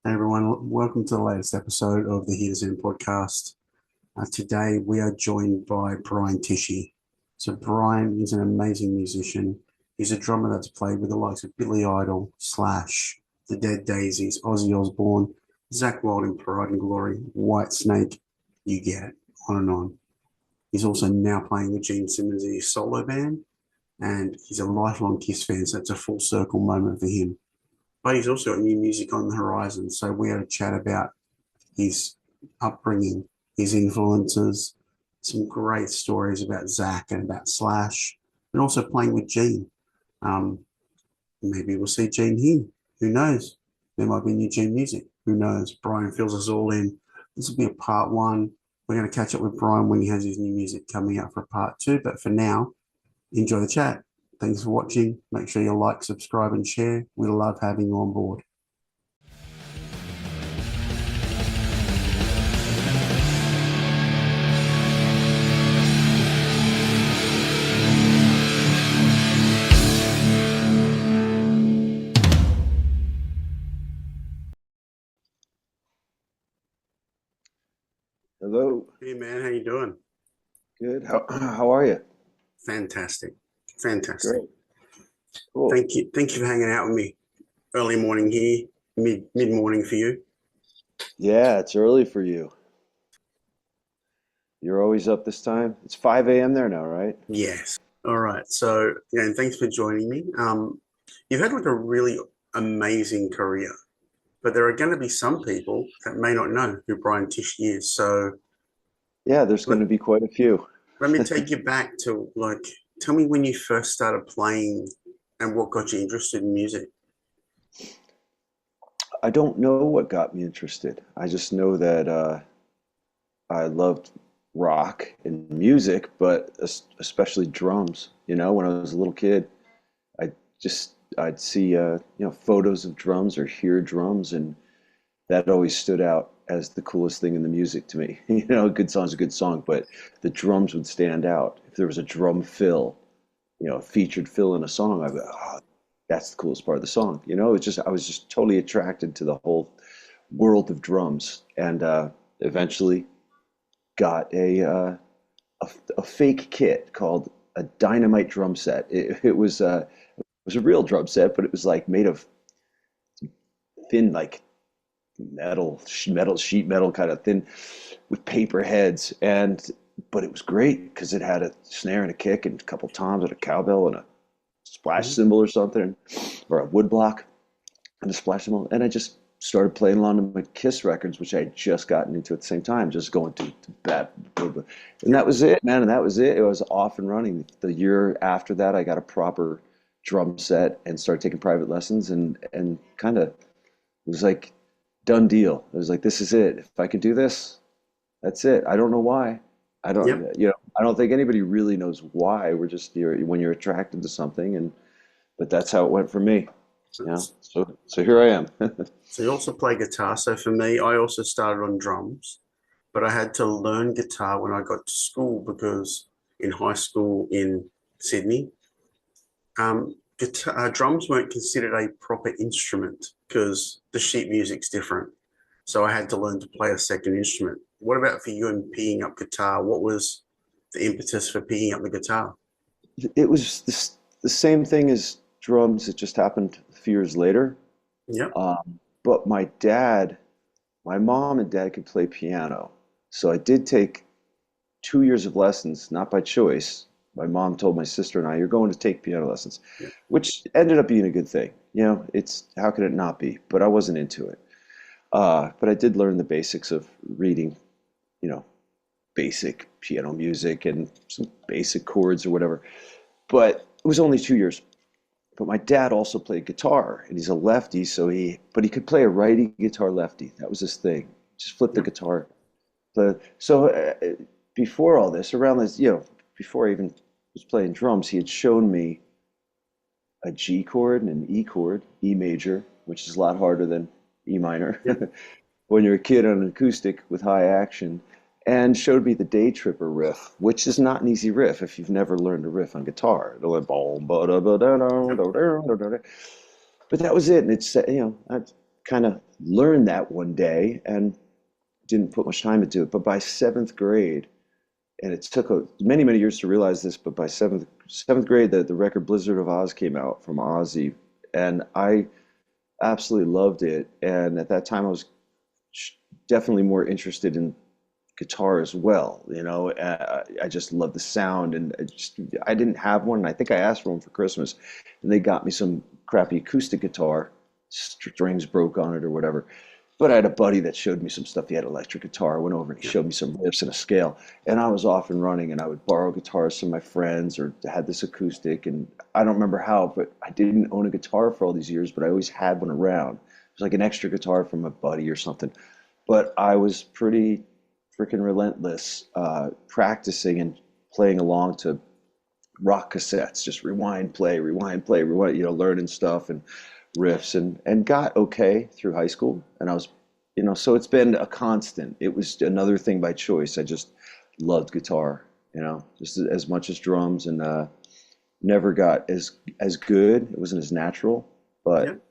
Hey everyone, welcome to the latest episode of the Here's In podcast. Today we are joined by Brian Tichy. So Brian is an amazing musician. He's a drummer that's played with the likes of Billy Idol, Slash, the Dead Daisies, Ozzy Osbourne, Zakk Wylde in Pride and Glory, Whitesnake, you get it, on and on. He's also now playing with Gene Simmons in his solo band, and he's a lifelong Kiss fan, so it's a full circle moment for him. But he's also got new music on the horizon. So we had a chat about his upbringing, his influences, some great stories about Zakk and about Slash, and also playing with Gene. Um, Maybe we'll see Gene here. Who knows? There might be new Gene music. Who knows? Brian fills us all in. This will be a part one. We're going to catch up with Brian when he has his new music coming out for a part two. But for now, enjoy the chat. Thanks for watching. Make sure you like, subscribe, and share. We love having you on board. Hello. Hey man, how you doing? Good. How are you? Fantastic, fantastic. Great. Cool. Thank you for hanging out with me. Early morning here, mid morning for you. Yeah, it's early for you. You're always up this time. It's 5 a.m. there now, right? Yes. All right. So yeah, and thanks for joining me. You've had like a really amazing career, but there are going to be some people that may not know who Brian Tichy is. So Yeah, there's let, going to be quite a few. let me take you back to like, tell me when you first started playing and what got you interested in music. I don't know what got me interested. I just know that I loved rock and music, but especially drums. When I was a little kid, I I'd see photos of drums or hear drums, and that always stood out as the coolest thing in the music to me. A good song's a good song, but the drums would stand out. If there was a drum fill, a featured fill in a song, I'd be, oh, that's the coolest part of the song. I was just totally attracted to the whole world of drums, and eventually got a fake kit called a dynamite drum set. It was a real drum set, but it was like made of thin, like sheet metal kind of thin with paper heads, but it was great because it had a snare and a kick and a couple toms and a cowbell and a splash Mhm. cymbal or something, or a wood block and a splash cymbal. And I just started playing along to my Kiss records, which I had just gotten into at the same time, just going to that. And that was it, man. And that was it. It was off and running. The year after that, I got a proper drum set and started taking private lessons, and kind of, it was like done deal. It was like, this is it. If I can do this, that's it. I don't know why. I don't, Yep. I don't think anybody really knows why. When you're attracted to something, but that's how it went for me. Yeah. So here I am. So you also play guitar. So for me, I also started on drums, but I had to learn guitar when I got to school because in high school in Sydney, drums weren't considered a proper instrument because the sheet music's different. So I had to learn to play a second instrument. What about for you and picking up guitar? What was the impetus for picking up the guitar? It was the same thing as drums. It just happened a few years later. Yep. But my mom and dad could play piano. So I did take 2 years of lessons, not by choice. My mom told my sister and I, "You're going to take piano lessons," Yep. which ended up being a good thing. It's how could it not be? But I wasn't into it. But I did learn the basics of reading, you know, basic piano music and some basic chords or whatever. But it was only 2 years. But my dad also played guitar, and he's a lefty, but he could play a righty guitar lefty. That was his thing. Just flip the Yep. guitar. So before all this, around this, before I even was playing drums, he had shown me a G chord and an E chord, E major, which is a lot harder than E minor Yep. when you're a kid on an acoustic with high action, and showed me the Day Tripper riff, which is not an easy riff if you've never learned a riff on guitar. It'll like, boom, ba-da, ba-da, da, Yep. da, da, da, da. But that was it, and it's that's kind of learned that one day and didn't put much time into it. But by seventh grade, and it took many, many years to realize this, but by seventh grade, the record Blizzard of Oz came out from Ozzy, and I absolutely loved it. And at that time, I was definitely more interested in guitar as well. I just loved the sound, and I didn't have one. And I think I asked for one for Christmas, and they got me some crappy acoustic guitar, strings broke on it or whatever. But I had a buddy that showed me some stuff. He had electric guitar. I went over and he showed me some riffs and a scale, and I was off and running. And I would borrow guitars from my friends, or had this acoustic. And I don't remember how, but I didn't own a guitar for all these years, but I always had one around. It was like an extra guitar from a buddy or something. But I was pretty freaking relentless, practicing and playing along to rock cassettes, just rewind, play, rewind, play, rewind, learning stuff and riffs, and got okay through high school. And I was, so it's been a constant. It was another thing by choice. I just loved guitar, just as much as drums, and never got as good. It wasn't as natural, but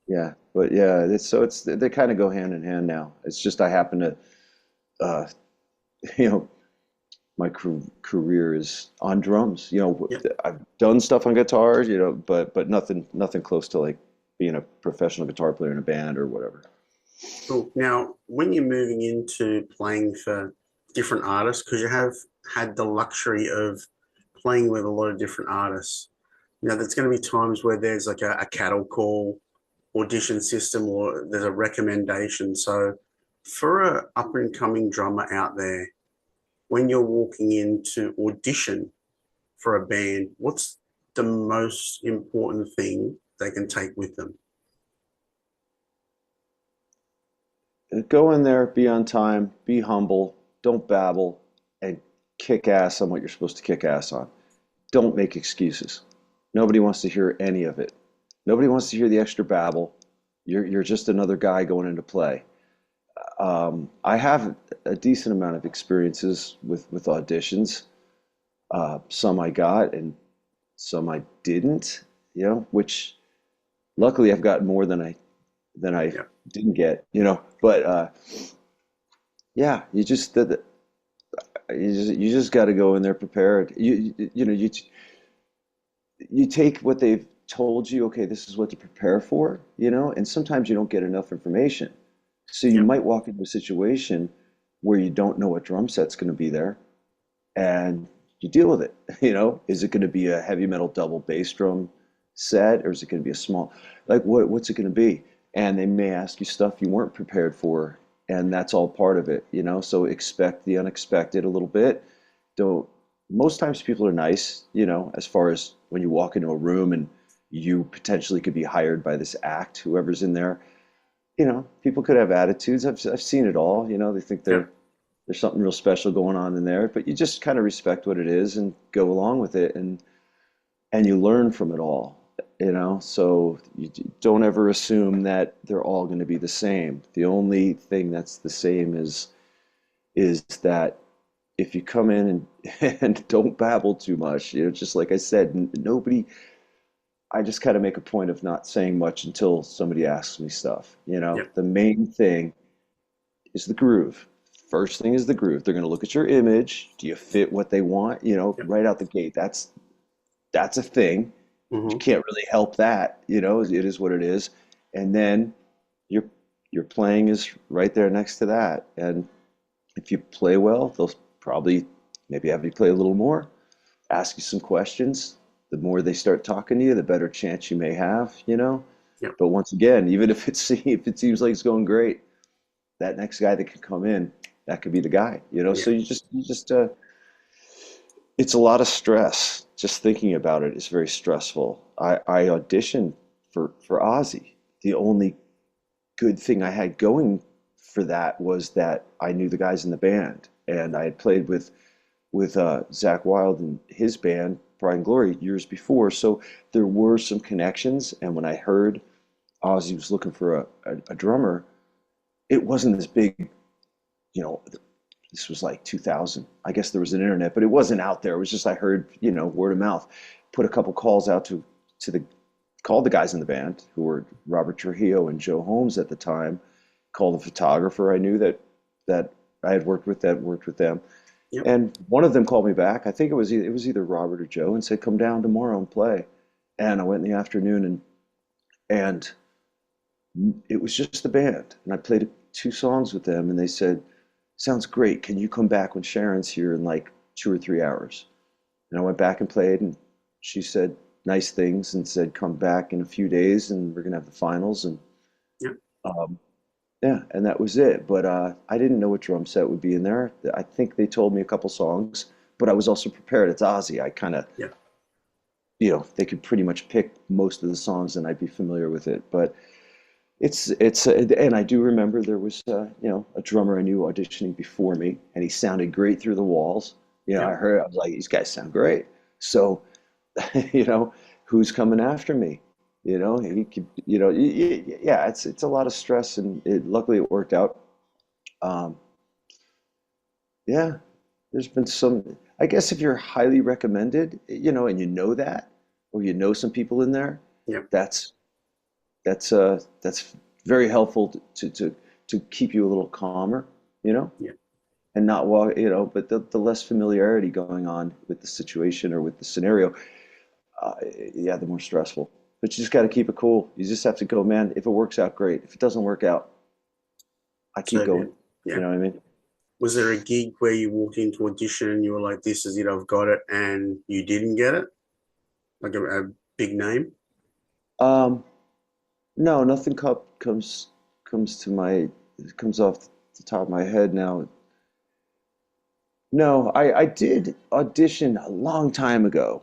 they kind of go hand in hand now. It's just I happen to, uh, you know, my career is on drums. I've done stuff on guitars, but nothing close to like being a professional guitar player in a band or whatever. Cool. Now, when you're moving into playing for different artists, because you have had the luxury of playing with a lot of different artists, there's going to be times where there's like a cattle call audition system, or there's a recommendation. So for a up and coming drummer out there, when you're walking in to audition for a band, what's the most important thing they can take with them? Go in there, be on time, be humble, don't babble, and kick ass on what you're supposed to kick ass on. Don't make excuses. Nobody wants to hear any of it. Nobody wants to hear the extra babble. You're just another guy going into play. I have a decent amount of experiences with auditions. Some I got and some I didn't, which luckily I've got more than I didn't get, but yeah, you just got to go in there prepared. You take what they've told you, okay, this is what to prepare for, and sometimes you don't get enough information. So you might walk into a situation where you don't know what drum set's going to be there, and you deal with it. Is it going to be a heavy metal double bass drum set, or is it going to be a small, like what's it going to be? And they may ask you stuff you weren't prepared for, and that's all part of it, So expect the unexpected a little bit. Don't. Most times people are nice, as far as when you walk into a room and you potentially could be hired by this act, whoever's in there. People could have attitudes. I've seen it all. They think there's something real special going on in there, but you just kind of respect what it is and go along with it, and you learn from it all. So you don't ever assume that they're all going to be the same. The only thing that's the same is that if you come in and don't babble too much, just like I said, nobody. I just kind of make a point of not saying much until somebody asks me stuff. The main thing is the groove. First thing is the groove. They're going to look at your image. Do you fit what they want? Right out the gate. That's a thing. Mm-hmm. You can't really help that. It is what it is. And then your playing is right there next to that. And if you play well, they'll probably maybe have you play a little more, ask you some questions. The more they start talking to you, the better chance you may have, But once again, even if it seems like it's going great, that next guy that can come in, that could be the guy, So you just it's a lot of stress. Just thinking about it is very stressful. I auditioned for Ozzy. The only good thing I had going for that was that I knew the guys in the band, and I had played with Zakk Wylde and his band, Pride and Glory, years before. So there were some connections. And when I heard Ozzy was looking for a drummer, it wasn't this big, this was like 2000. I guess there was an internet, but it wasn't out there. It was just, I heard, word of mouth. Put a couple calls out called the guys in the band, who were Robert Trujillo and Joe Holmes at the time. call the photographer I knew that I had worked with them. Yep. And one of them called me back. I think it was either Robert or Joe, and said, "Come down tomorrow and play." And I went in the afternoon, and it was just the band, and I played 2 songs with them, and they said, "Sounds great. Can you come back when Sharon's here in like 2 or 3 hours?" And I went back and played, and she said nice things and said, "Come back in a few days, and we're gonna have the finals." And Yep. um, yeah, and that was it. But I didn't know what drum set would be in there. I think they told me a couple songs, but I was also prepared. It's Ozzy. I kind of, Yep. they could pretty much pick most of the songs, and I'd be familiar with it. But and I do remember there was a drummer I knew auditioning before me, and he sounded great through the walls. Yep. I was like, these guys sound great. So, you know, who's coming after me? He could, yeah, it's a lot of stress, and luckily it worked out. Um, yeah, there's been some, I guess if you're highly recommended, and you know that, or you know some people in there, Yep. that's that's very helpful to keep you a little calmer, Yep. and not walk, but the less familiarity going on with the situation or with the scenario, uh, yeah, the more stressful. But you just got to keep it cool. You just have to go, man. If it works out, great. If it doesn't work out, I keep So going. You yeah. know what I mean? Was there a gig where you walked into audition and you were like, "This is it, I've got it," and you didn't get it? Like a big name? Um, no, nothing comes to my comes off the top of my head now. No, I did audition a long time ago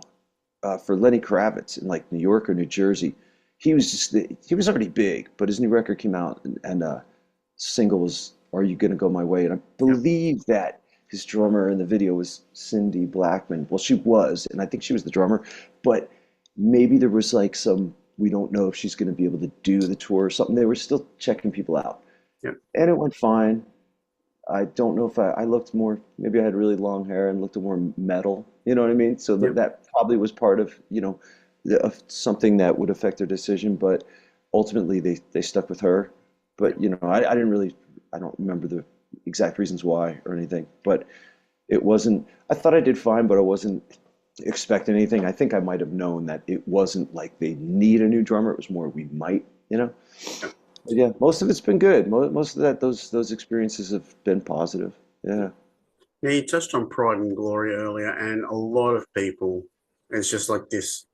for Lenny Kravitz in like New York or New Jersey. He was already big, but his new record came out, and single was "Are You Gonna Go My Way?" And I Yep. believe that his drummer in the video was Cindy Blackman. Well, she was, and I think she was the drummer, but maybe there was like some, we don't know if she's going to be able to do the tour or something. They were still checking people out, Yep. and it went fine. I don't know if I looked more, maybe I had really long hair and looked more metal, you know what I mean? So Yep. that probably was part of, of something that would affect their decision, but ultimately they stuck with her. But, Yep. I didn't really, I don't remember the exact reasons why or anything, but it wasn't, I thought I did fine, but I wasn't expecting anything. I think I might have known that it wasn't like they need a new drummer. It was more we might. Yep. But yeah, most of it's been good. Most of those experiences have been positive. Yeah. Now you touched on Pride and Glory earlier, and a lot of people, it's just like this.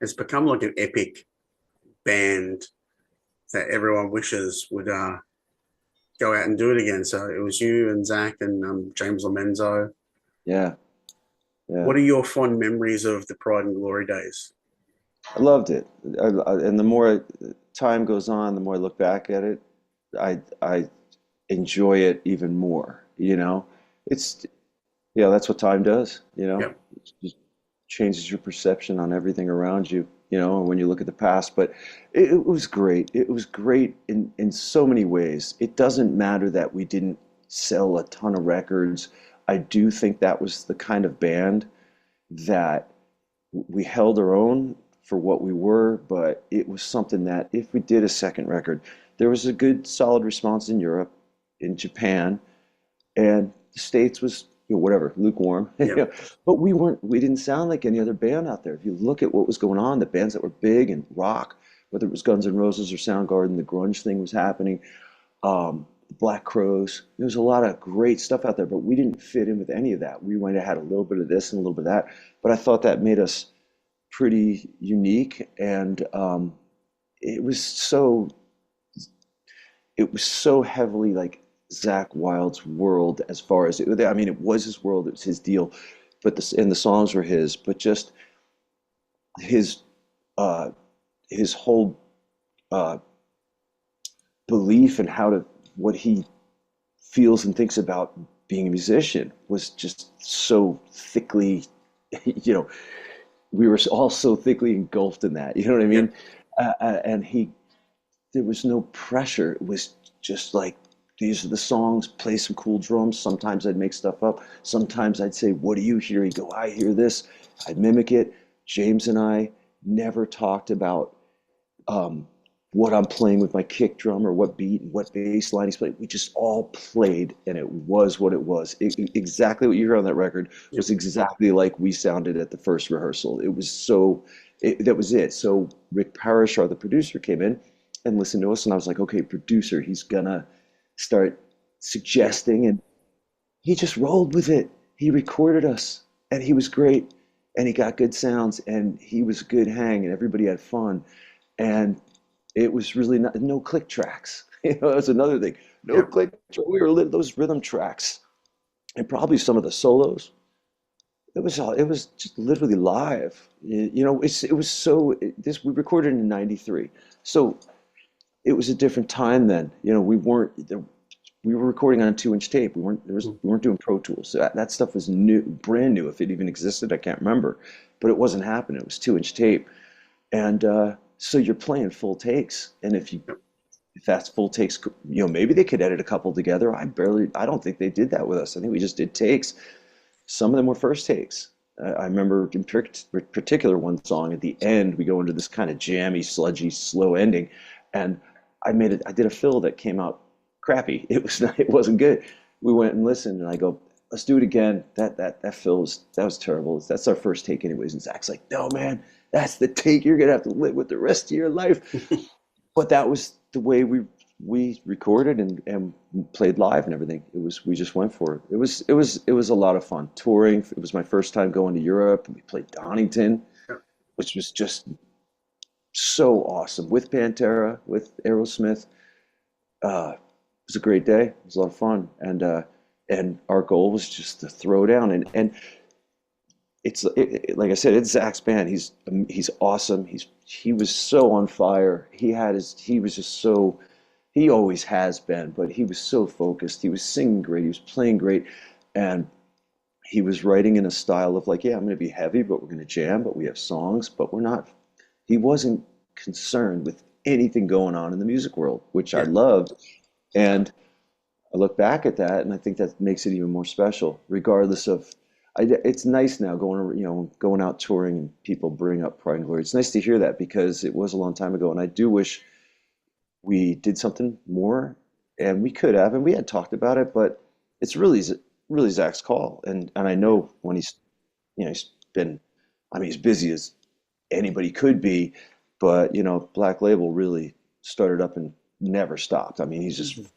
It's become like an epic band that everyone wishes would go out and do it again. So it was you and Zakk and James Lomenzo. Yeah. Yeah. What are your fond memories of the Pride and Glory days? I loved it. And the more time goes on, the more I look back at it, I enjoy it even more, It's yeah, that's what time does. Yep. It just changes your perception on everything around you, when you look at the past. But it was great. It was great in so many ways. It doesn't matter that we didn't sell a ton of records. I do think that was the kind of band that we held our own for what we were, but it was something that if we did a second record, there was a good solid response in Europe, in Japan, and the States was, whatever, lukewarm. Yep. But we didn't sound like any other band out there. If you look at what was going on, the bands that were big and rock, whether it was Guns N' Roses or Soundgarden, the grunge thing was happening. The Black Crowes. There was a lot of great stuff out there, but we didn't fit in with any of that. We might have had a little bit of this and a little bit of that, but I thought that made us pretty unique, and it was so it was so heavily like Zakk Wylde's world as far as I mean, it was his world, it was his deal, but the songs were his, but just his uh, his whole uh, belief and what he feels and thinks about being a musician was just so thickly, you know, we were all so thickly engulfed in that. You know what I Yep. mean? And there was no pressure. It was just like, these are the songs, play some cool drums. Sometimes I'd make stuff up. Sometimes I'd say, what do you hear? He'd go, I hear this. I'd mimic it. James and I never talked about um, what I'm playing with my kick drum or what beat and what bass line he's playing. We just all played, and it was what it was. Exactly what you hear on that record Yep. was exactly like we sounded at the first rehearsal. It was that was it. So Rick Parashar, the producer, came in and listened to us, and I was like, okay, producer, he's gonna start Yeah. suggesting, and he just rolled with it. He recorded us, and he was great, and he got good sounds, and he was a good hang, and everybody had fun. And it was really not, no click tracks. That's another thing. No Yep. click. We were those rhythm tracks, and probably some of the solos. It was all. It was just literally live. It was so. This we recorded in '93, so it was a different time then. We weren't. We were recording on a 2-inch tape. Mm. We weren't doing Pro Tools. So that stuff was new, brand new. If it even existed, I can't remember. But it wasn't happening. It was 2-inch tape, and so you're playing full takes. And Yep. if that's full takes, maybe they could edit a couple together. I don't think they did that with us. I think we just did takes. Some of them were first takes. I remember in particular one song at the end, we go into this kind of jammy, sludgy, slow ending, and I did a fill that came out crappy. It wasn't good. We went and listened, and I go, let's do it again. That fill was terrible. That's our first take anyways. And Zakk's like, no man, that's the take you're gonna have to live with the rest of your life. But that was the way we recorded and played live and everything. We just went for it. It was a lot of fun touring. It was my first time going to Europe. We played Donington, Yep. which was just so awesome with Pantera, with Aerosmith. It was a great day. It was a lot of fun, and our goal was just to throw down. And like I said, it's Zakk's band. He's awesome. He was so on fire. He was just so, he always has been, but he was so focused. He was singing great. He was playing great, and he was writing in a style of like, yeah, I'm going to be heavy, but we're going to jam, but we have songs, but we're not. He wasn't concerned with anything going on in the music world, which I Yeah. loved. And I look back at that, and I think that makes it even more special, regardless of. It's nice now going out touring and people bring up Pride and Glory. It's nice to hear that because it was a long time ago, and I do wish we did something more, and we could have, and we had talked about it, but it's really Zakk's call, and I know when he's been, I mean, he's busy as anybody could be, but Black Label really started up and never stopped. I mean, he's just Mhm.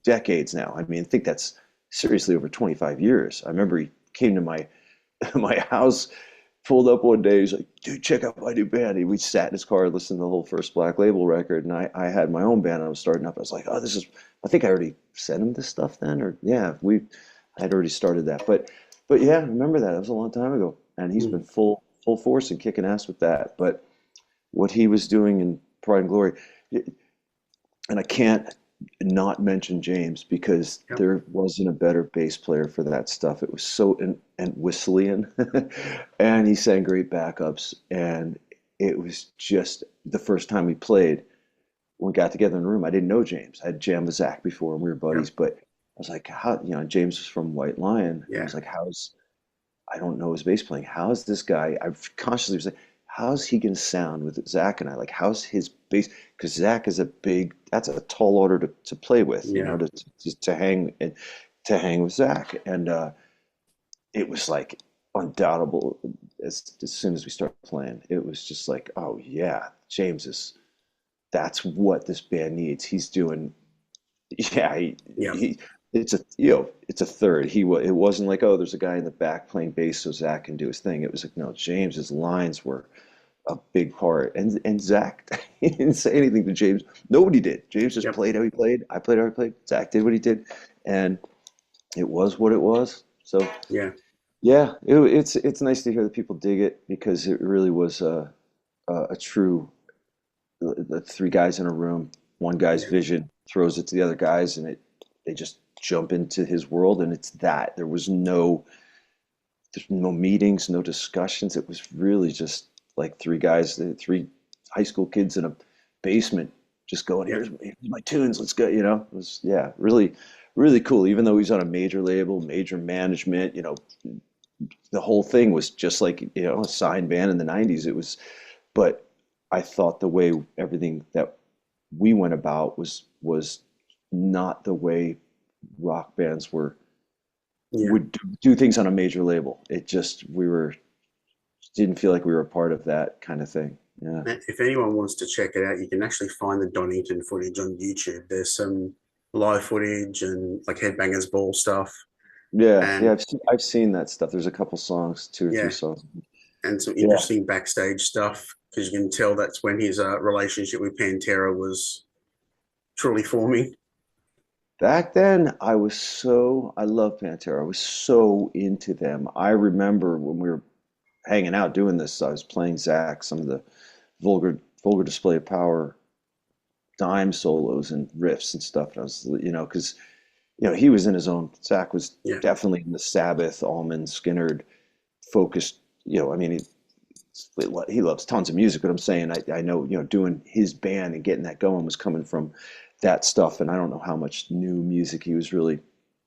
decades now. I mean, I think that's seriously over 25 years. I remember he came to my my house, pulled up one day. He's like, "Dude, check out my new band." We sat in his car and listened to the whole first Black Label record, and I had my own band. And I was starting up. I was like, "Oh, this is." I think I already sent him this stuff then, or yeah, I had already started that. But yeah, I remember that. It was a long time ago, and he's Mm. been full force and kicking ass with that. But what he was doing in Pride and Glory, and I can't not mention James because Yep. there wasn't a better bass player for that stuff. It was so and Whistlian, and he sang great backups. And it was just the first time we played. When we got together in the room, I didn't know James. I had jammed with Zakk before, and we were buddies. Yep. But I was like, how? James was from White Lion. I Yeah. was like, how's I don't know his bass playing. How's this guy? I've consciously was like, how's he gonna sound with Zakk and I? Like, how's his bass? Because Zakk is that's a tall order to play with, Yeah. to hang and to hang with Zakk. And it was like undoubtable as soon as we started playing. It was just like, oh yeah, that's what this band needs. He's doing yeah, Yeah. it's a third. It wasn't like, oh, there's a guy in the back playing bass so Zakk can do his thing. It was like, no, James's lines were a big part. And Zakk he didn't say anything to James. Nobody did. James just Yep. played how he played. I played how I played. Zakk did what he did. And it was what it was. So Yeah. yeah, it's nice to hear that people dig it because it really was a true the three guys in a room, one guy's Yeah. vision throws it to the other guys, and they just jump into his world, and it's that. There's no meetings, no discussions. It was really just like three guys, three high school kids in a basement, just going, Yep. here's my tunes, let's go. It was yeah, really, really cool. Even though he's on a major label, major management, the whole thing was just like a signed band in the '90s. It was, but I thought the way everything that we went about was not the way rock bands Yeah. would do things on a major label. It just we were didn't feel like we were a part of that kind of thing. Yeah. If anyone wants to check it out, you can actually find the Donington footage on YouTube. There's some live footage and like Headbangers Ball stuff, Yeah, yeah, and I've seen that stuff. There's a couple songs, two or three yeah, songs. and some Yeah. interesting backstage stuff because you can tell that's when his relationship with Pantera was truly forming. Back then, I love Pantera. I was so into them. I remember when we were hanging out doing this, I was playing Zakk some of the vulgar display of power dime solos and riffs and stuff. And I was, because he was in his own. Zakk was Yeah, definitely in the Sabbath, Allman, Skinner focused. I mean, he loves tons of music, but I'm saying I know, doing his band and getting that going was coming from that stuff, and I don't know how much new music he was really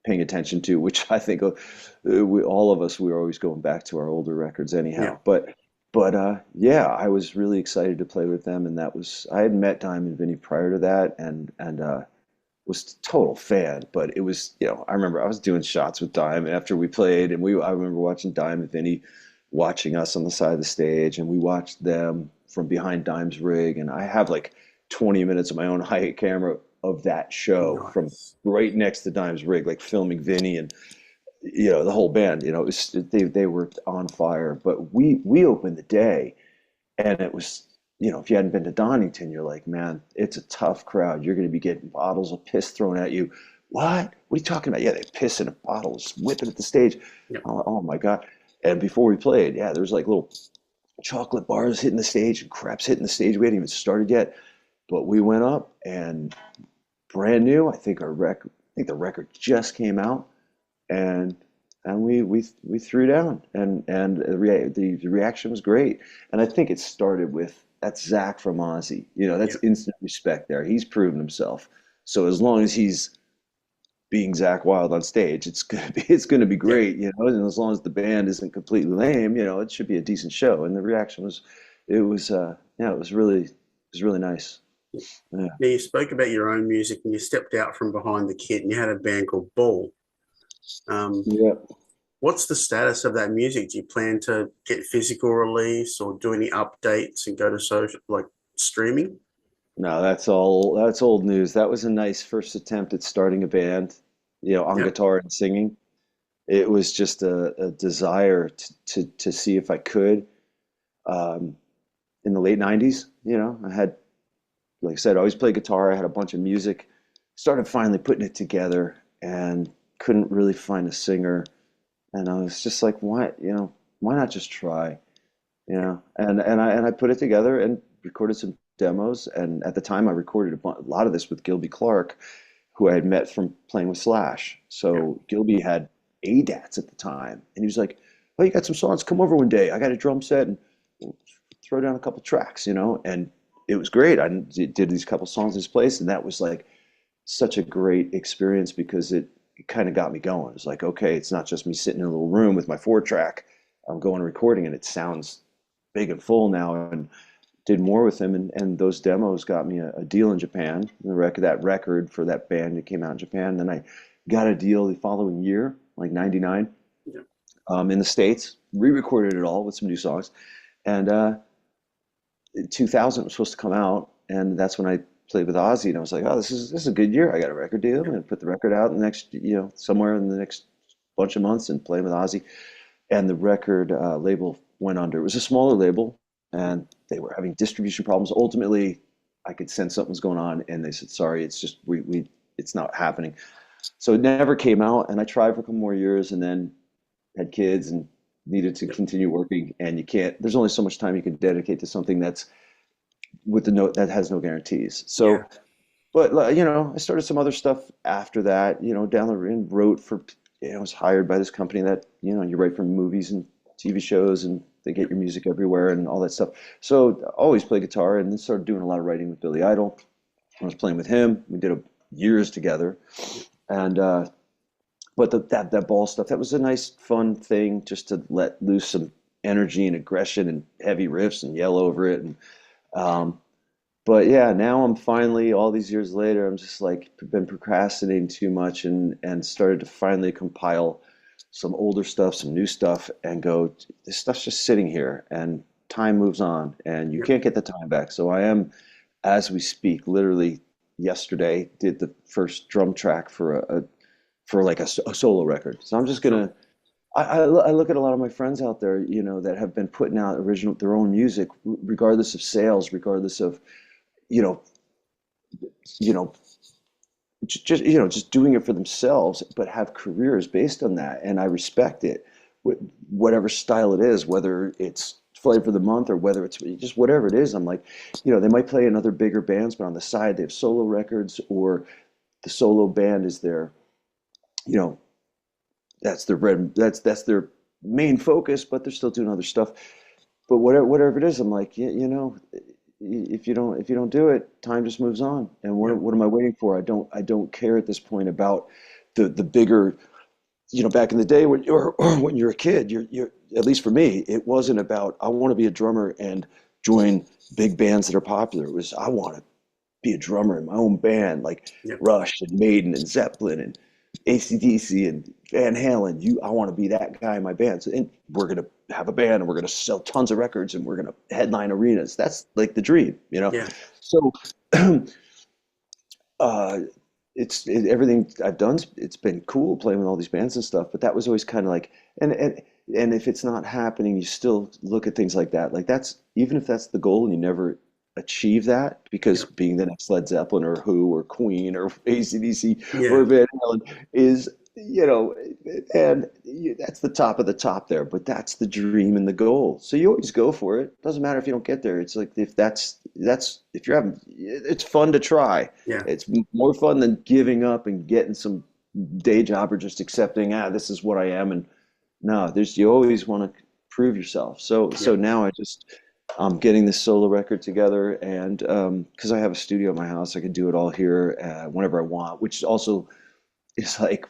paying attention to, which I think all of us, we were always going back to our older records yeah, anyhow. But yeah, I was really excited to play with them, and that was I had met Diamond Vinnie prior to that, and was a total fan. But it was, I remember I was doing shots with Dime after we played, and I remember watching Dime and Vinnie watching us on the side of the stage, and we watched them from behind Dime's rig, and I have like 20 minutes of my own high camera of that show from nice. right next to Dime's rig, like filming Vinny and the whole band. They were on fire. But we opened the day, and it was if you hadn't been to Donington, you're like, man, it's a tough crowd. You're going to be getting bottles of piss thrown at you. What? What are you talking about? Yeah, they piss in a bottle, just whip it at the stage. Yep. Oh my God. And before we played, yeah, there was like little chocolate bars hitting the stage and craps hitting the stage. We hadn't even started yet, but we went up and brand new. I think the record just came out, and we threw down, and the reaction was great. And I think it started with that's Zakk from Ozzy. That's Yep. instant respect there. He's proven himself. So as long as he's being Zakk Wylde on stage, it's gonna be Yep. great, and as long as the band isn't completely lame, it should be a decent show. And the reaction was, yeah, it was really nice. Yeah. Now you spoke about your own music and you stepped out from behind the kit and you had a band called Ball. Um, Yeah. what's the status of that music? Do you plan to get physical release or do any updates and go to social like streaming? No, that's old news. That was a nice first attempt at starting a band, on Yep. guitar and singing. It was just a desire to see if I could. Um, in the late 90s, I had, like I said, I always played guitar. I had a bunch of music. Started finally putting it together and couldn't really find a singer. And I was just like, why not just try? And I put it together and recorded some demos. And at the time, I recorded a lot of this with Gilby Clarke, who I had met from playing with Slash. Yep. So Gilby had ADATs at the time, and he was like, "Oh, you got some songs? Come over one day. I got a drum set, and we'll throw down a couple tracks." And it was great. I did these couple songs in his place, and that was like such a great experience because it kind of got me going. It was like, okay, it's not just me sitting in a little room with my 4 track. I'm going and recording, and it sounds big and full now. And did more with him, and those demos got me a deal in Japan. That record for that band that came out in Japan. Then I got a deal the following year, like '99, Yep. in the States. Re-recorded it all with some new songs, and 2000 was supposed to come out, and that's when I played with Ozzy, and I was like, oh, this is a good year. I got a record deal. I'm gonna put the record out in the next, somewhere in the next bunch of months and play with Ozzy. And the record label went under. It was a smaller label, and they were having distribution problems. Ultimately, I could sense something was going on, and they said, "Sorry, it's just it's not happening." So it never came out, and I tried for a couple more years, and then had kids and needed to Yep. continue working. And you can't. There's only so much time you can dedicate to something that's with the note that has no guarantees. Yeah. So, but I started some other stuff after that. Down the and wrote for. I was hired by this company that you write for movies and TV shows, and they get your music everywhere and all that stuff. So always play guitar, and then started doing a lot of writing with Billy Idol. I was playing with him. We did years together, and but that ball stuff, that was a nice, fun thing just to let loose some energy and aggression and heavy riffs and yell over it. And um, But yeah, now I'm finally, all these years later, I'm just like been procrastinating too much and started to finally compile some older stuff, some new stuff, and go, this stuff's just sitting here and time moves on and you Yep. can't get the time back. So I am, as we speak, literally yesterday did the first drum track for for like a solo record. So I'm just Sure. gonna I look at a lot of my friends out there, that have been putting out original their own music, regardless of sales, regardless of you know, you know, just doing it for themselves, but have careers based on that. And I respect it, whatever style it is, whether it's Flavor of the Month or whether it's just whatever it is. I'm like, they might play in other bigger bands, but on the side they have solo records, or the solo band is their, you know, that's their bread, that's their main focus, but they're still doing other stuff. But whatever it is, I'm like, if you don't do it, time just moves on. And what Yep. what am I waiting for? I don't care at this point about the bigger, back in the day when or when you're a kid, you're at least for me, it wasn't about I want to be a drummer and join big bands that are popular. It was I want to be a drummer in my own band, like Yep. Rush and Maiden and Zeppelin and AC/DC and Van Halen. I want to be that guy in my band. So, and we're gonna have a band and we're gonna sell tons of records and we're gonna headline arenas. That's like the dream. Yeah. So, uh, everything I've done. It's been cool playing with all these bands and stuff. But that was always kind of like, and if it's not happening, you still look at things like that. Like that's even if that's the goal and you never achieve that, because Yep. being the next Led Zeppelin or Who or Queen or AC/DC Yeah. or Van Halen is, and that's the top of the top there. But that's the dream and the goal. So you always go for it. Doesn't matter if you don't get there. It's like if if you're having, it's fun to try. Yeah. It's more fun than giving up and getting some day job or just accepting, this is what I am. And no, you always want to prove yourself. So Yep. now I'm getting this solo record together, and because I have a studio at my house, I can do it all here whenever I want, which also is like,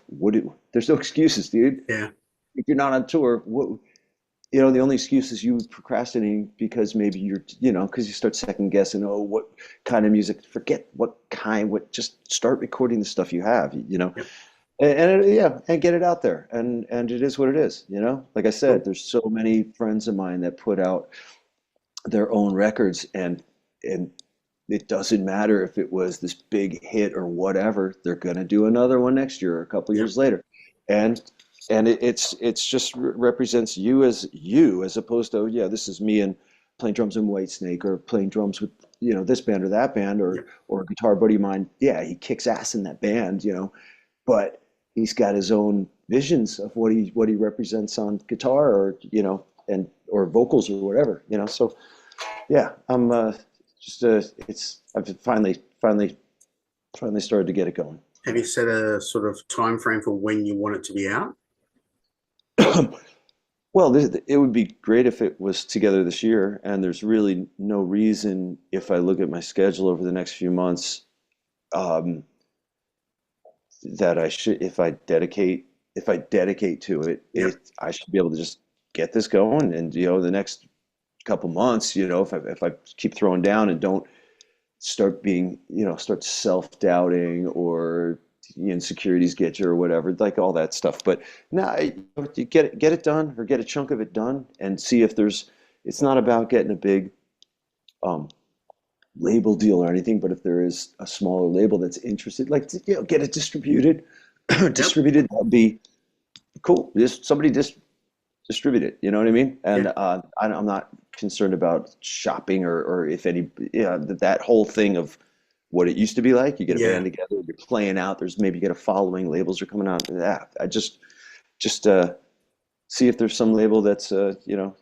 there's no excuses, dude. Yeah. If you're not on tour, the only excuse is you procrastinating because maybe because you start second guessing, oh, what kind of music? Forget just start recording the stuff you have, Yep. yeah, and get it out there, and it is what it is. Like I said, Cool. there's so many friends of mine that put out their own records, and it doesn't matter if it was this big hit or whatever, they're gonna do another one next year or a couple Yep. years later. And it's just represents you as opposed to, oh, yeah, this is me and playing drums in Whitesnake, or playing drums with this band or that band, or Yep. a guitar buddy of mine. Yeah, he kicks ass in that band, but he's got his own visions of what he represents on guitar, or and or vocals or whatever. So yeah, I'm just I've finally started to get it going. Have you set a sort of time frame for when you want it to be out? Well, it would be great if it was together this year, and there's really no reason, if I look at my schedule over the next few months, um, that I should, if I dedicate to it, Yep. I should be able to just get this going, and the next couple months, if I keep throwing down and don't start self-doubting, or the insecurities get you or whatever, like all that stuff. But now you get it done, or get a chunk of it done, and see if it's not about getting a big um, label deal or anything, but if there is a smaller label that's interested, like, get it distributed, Yep. distributed, that'd be cool. Just somebody distribute it. You know what I mean? And Yeah. I'm not concerned about shopping, or if any, that whole thing of what it used to be like. You get a band Yeah. together, you're playing out. There's maybe you get a following, labels are coming out. Yeah, I just see if there's some label that's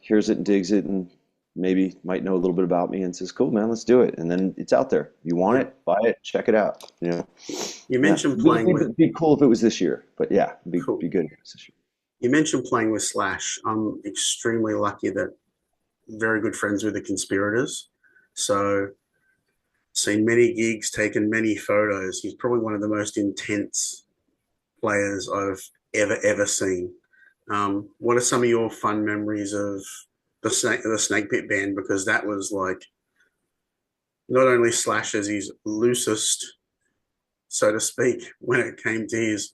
hears it and digs it, and maybe might know a little bit about me and says, "Cool, man, let's do it." And then it's out there. You want Yep. it, buy it, check it out. You Yeah, mentioned playing with it'd be cool if it was this year, but yeah, cool. be good if it was this year. You mentioned playing with Slash. I'm extremely lucky that very good friends with the Conspirators. So seen many gigs, taken many photos. He's probably one of the most intense players I've ever seen. What are some of your fun memories of the Snakepit band? Because that was like not only Slash as his loosest, so to speak, when it came to his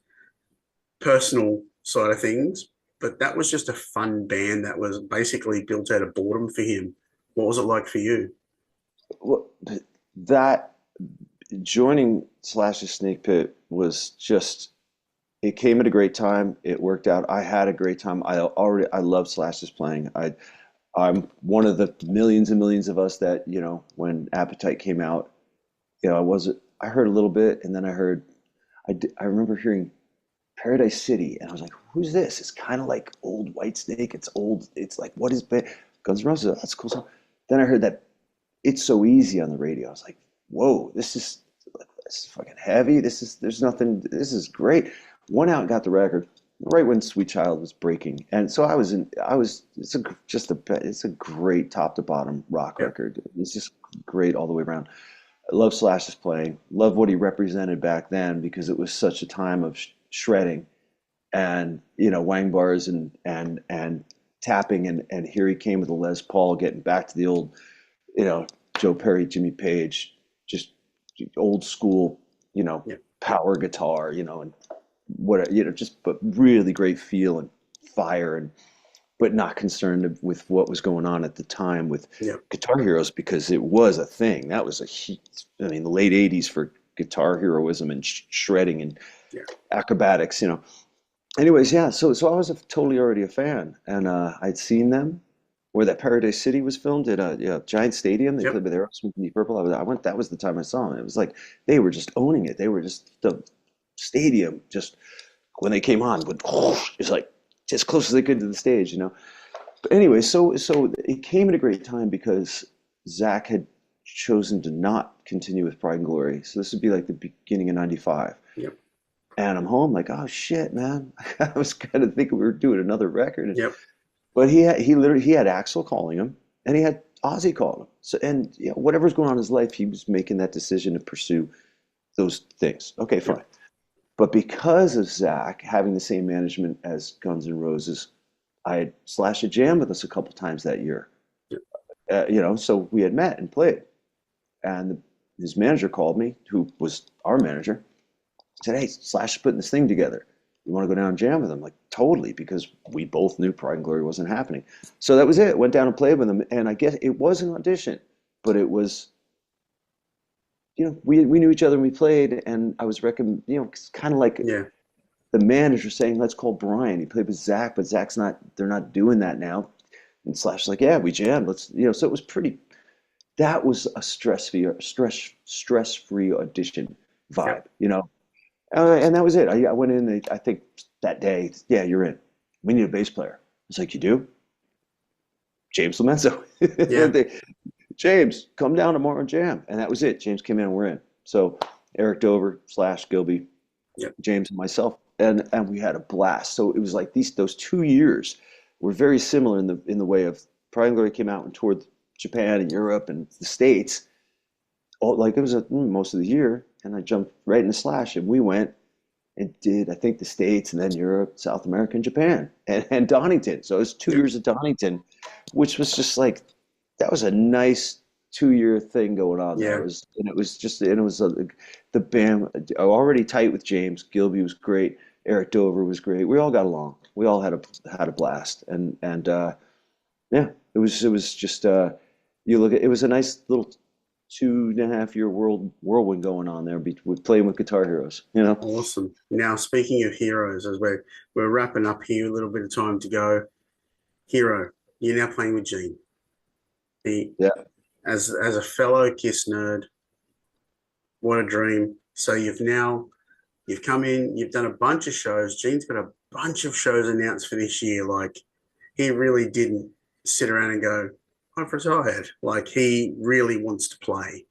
personal side of things, but that was just a fun band that was basically built out of boredom for him. What was it like for you? Well, that joining Slash's Snake Pit was just, it came at a great time. It worked out. I had a great time. I love Slash's playing. I'm one of the millions and millions of us that, when Appetite came out, I heard a little bit, and then I remember hearing Paradise City, and I was like, who's this? It's kind of like old Whitesnake. It's old. It's like, what is Guns N' Roses? Oh, that's a cool song. Then I heard that It's So Easy on the radio. I was like, whoa, this is fucking heavy. There's nothing, this is great. Went out and got the record right when Sweet Child was breaking. And so it's a great top to bottom rock record. It's just great all the way around. I love Slash's playing. Love what he represented back then because it was such a time of shredding and wang bars and tapping, and here he came with a Les Paul, getting back to the old Joe Perry, Jimmy Page, just old school power guitar, and what just but really great feel and fire, and but not concerned with what was going on at the time with Guitar Heroes, because it was a thing. That was the late 80s for guitar heroism and shredding and acrobatics, Anyways, yeah, so I was totally already a fan, and I'd seen them where that Paradise City was filmed at a giant stadium. They played with Aerosmith and Deep Purple. I went. That was the time I saw them. It was like they were just owning it. They were just the stadium. Just when they came on, it's like as close as they could to the stage, But anyway, so it came at a great time because Zakk had chosen to not continue with Pride and Glory. So this would be like the beginning of '95. Yep. And I'm home like, oh shit, man. I was kind of thinking we were doing another record. Yep. But he had Axl calling him, and he had Ozzy calling him. So, and whatever's going on in his life, he was making that decision to pursue those things. Okay, fine. Yep. But because of Zakk having the same management as Guns N' Roses, I had Slash a jam with us a couple times that year. Yep. So we had met and played. And his manager called me, who was our manager, said, hey, Slash is putting this thing together. You want to go down and jam with him? Like, totally, because we both knew Pride and Glory wasn't happening. So that was it. Went down and played with him. And I guess it was an audition, but it was, we knew each other and we played. And I was it's kind of like the manager saying, let's call Brian. He played with Zakk, but Zack's they're not doing that now. And Slash's like, yeah, we jammed. Let's, so it was that was a stress-free audition vibe, and that was it. I went in, I think that day, you're in. We need a bass player. I was like, you do? James Lomenzo. Yeah. James, come down tomorrow and jam. And that was it. James came in and we're in. So Eric Dover, Slash, Gilby, James, and myself. And we had a blast. So it was like those 2 years were very similar in the way of Pride and Glory came out and toured Japan and Europe and the States. It was most of the year. And I jumped right into Slash, and we went and did, I think, the States, and then Europe, South America, and Japan, and Donington. So it was 2 years of Donington, which was just like, that was a nice 2 year thing going on there. The band already tight with James. Gilby was great. Eric Dover was great. We all got along. We all had a blast, and it was just it was a nice little 2.5 year whirlwind going on there with playing with Guitar Heroes, Awesome. Now, speaking of heroes, as we're wrapping up here, a little bit of time to go. Hero, you're now playing with Gene. As a fellow Kiss nerd, what a dream. So you've come in, you've done a bunch of shows. Gene's got a bunch of shows announced for this year. Like, he really didn't sit around and go, I've retired. Like, he really wants to play.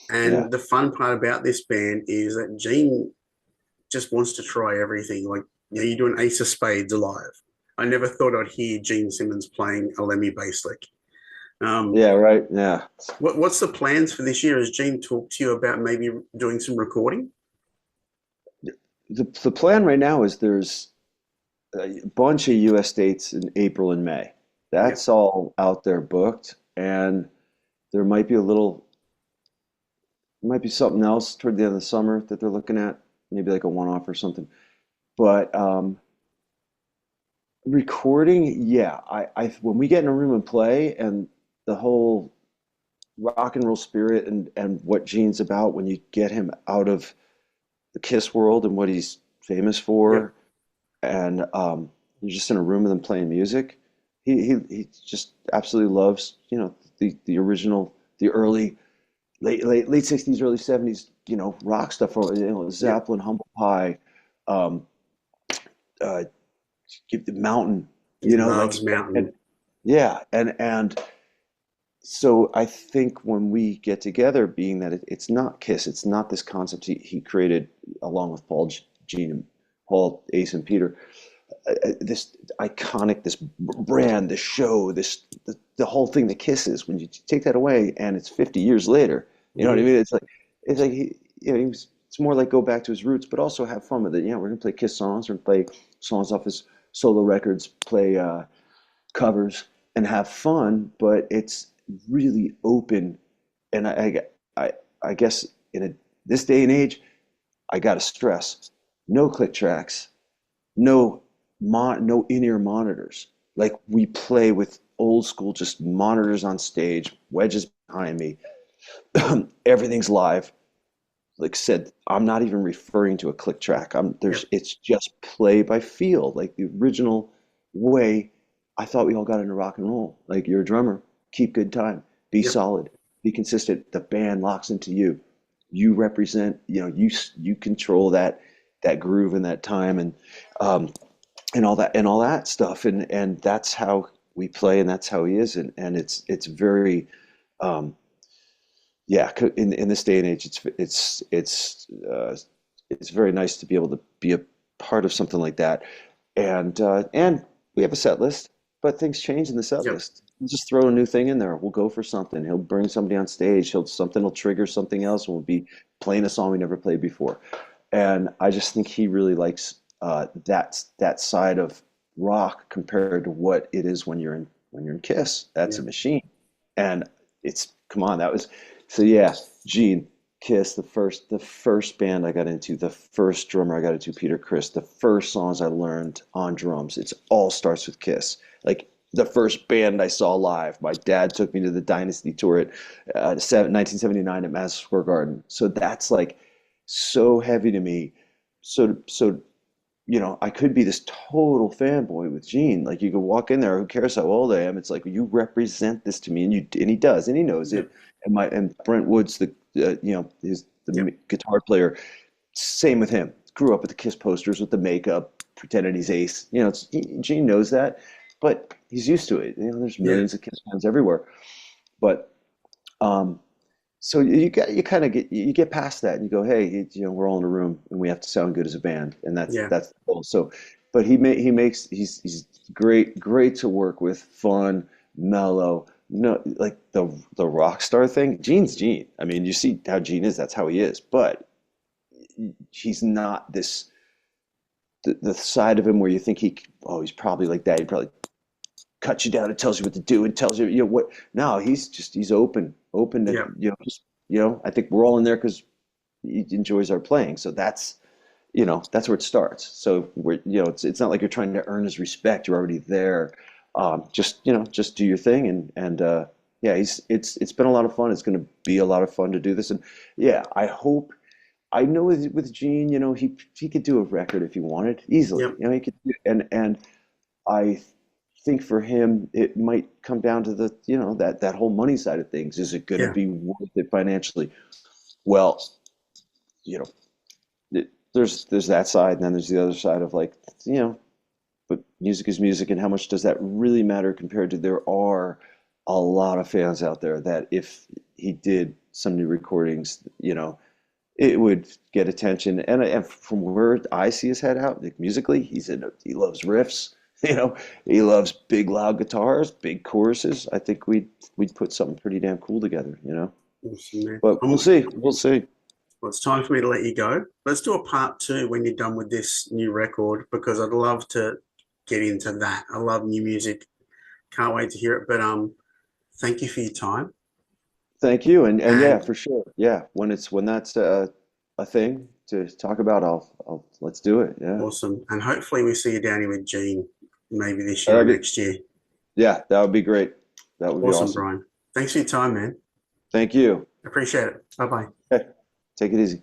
And the fun part about this band is that Gene just wants to try everything. Like, you're doing Ace of Spades live. I never thought I'd hear Gene Simmons playing a Lemmy bass lick. Right. Yeah. What's the plans for this year? Has Gene talked to you about maybe doing some recording? The plan right now is there's a bunch of US dates in April and May. That's all out there booked, and there might be a little It might be something else toward the end of the summer that they're looking at, maybe like a one-off or something. But recording, yeah, I when we get in a room and play, and the whole rock and roll spirit and what Gene's about, when you get him out of the Kiss world and what he's famous Yep. for, and you're just in a room with him playing music. He just absolutely loves, the original, the early late 60s, early 70s, rock stuff from, Yep. Zeppelin, Humble Pie, um, uh, Give the Mountain, He like, loves and Mountain. yeah, and so I think when we get together, being that it's not Kiss, it's not this concept he created along with Paul, Gene, and Paul, Ace, and Peter, this iconic, this brand, this show, the whole thing that Kiss is. When you take that away, and it's 50 years later, you know what I Hmm. mean? It's like it's more like go back to his roots, but also have fun with it. Yeah, we're gonna play Kiss songs, we're gonna play songs off his solo records, play covers, and have fun. But it's really open, and I, I guess this day and age, I gotta stress, no click tracks, no no in-ear monitors. Like, we play with old school, just monitors on stage, wedges behind me. Everything's live. Like I said, I'm not even referring to a click track. Yep. It's just play by feel, like the original way I thought we all got into rock and roll. Like, you're a drummer, keep good time, be Yep. solid, be consistent. The band locks into you. You represent, you control that groove and that time, um, and all that stuff, and that's how we play, and that's how he is, and it's very, um, yeah, in this day and age, it's very nice to be able to be a part of something like that. And we have a set list, but things change in the set Yep. list. We'll just throw a new thing in there. We'll go for something. He'll bring somebody on stage. Something will trigger something else, and we'll be playing a song we never played before. And I just think he really likes that side of rock compared to what it is when you're in Kiss. That's a Yep. machine, and it's come on. That was so yeah. Gene, Kiss, the first band I got into, the first drummer I got into, Peter Criss, the first songs I learned on drums. It's all starts with Kiss. Like, the first band I saw live, my dad took me to the Dynasty tour at 1979 at Madison Square Garden. So that's like so heavy to me. So I could be this total fanboy with Gene. Like, you could walk in there, who cares how old I am? It's like, you represent this to me, and he does, and he knows Yep. it. And Brent Woods, is Yep. the guitar player. Same with him. Grew up with the Kiss posters, with the makeup, pretending he's Ace. Gene knows that, but he's used to it. There's Yeah. millions of Kiss fans everywhere. But um, so you kind of get past that, and you go, hey, we're all in a room, and we have to sound good as a band, and that's Yeah. that's the goal. So, but he's great to work with, fun, mellow. No, like the rock star thing. Gene's Gene. I mean, you see how Gene is. That's how he is. But he's not the side of him where you think he's probably like that. He probably cuts you down and tells you what to do and tells you, what. No, he's open to, Yep. just, I think we're all in there because he enjoys our playing. So that's where it starts. So it's not like you're trying to earn his respect. You're already there. Just do your thing, and yeah, it's been a lot of fun. It's going to be a lot of fun to do this, and yeah, I know with Gene, he could do a record if he wanted easily. Yep. He could, and I think for him, it might come down to that whole money side of things. Is it going to Yeah. be worth it financially? Well, you know, there's that side, and then there's the other side of, like, but music is music, and how much does that really matter compared to, there are a lot of fans out there that if he did some new recordings, it would get attention. And from where I see his head out, like, musically, he loves riffs. He loves big, loud guitars, big choruses. I think we'd put something pretty damn cool together. Awesome, man. But we'll see. We'll see. Well, it's time for me to let you go. Let's do a part two when you're done with this new record because I'd love to get into that. I love new music. Can't wait to hear it. But thank you for your time. Thank you. And yeah, And for sure. Yeah, when that's a thing to talk about, I'll let's do it. Yeah. awesome. And hopefully we see you down here with Gene maybe this year or That'd be, next year. yeah, that would be great. That would be Awesome, awesome. Brian. Thanks for your time, man. Thank you. Appreciate it. Bye bye. Okay. Take it easy.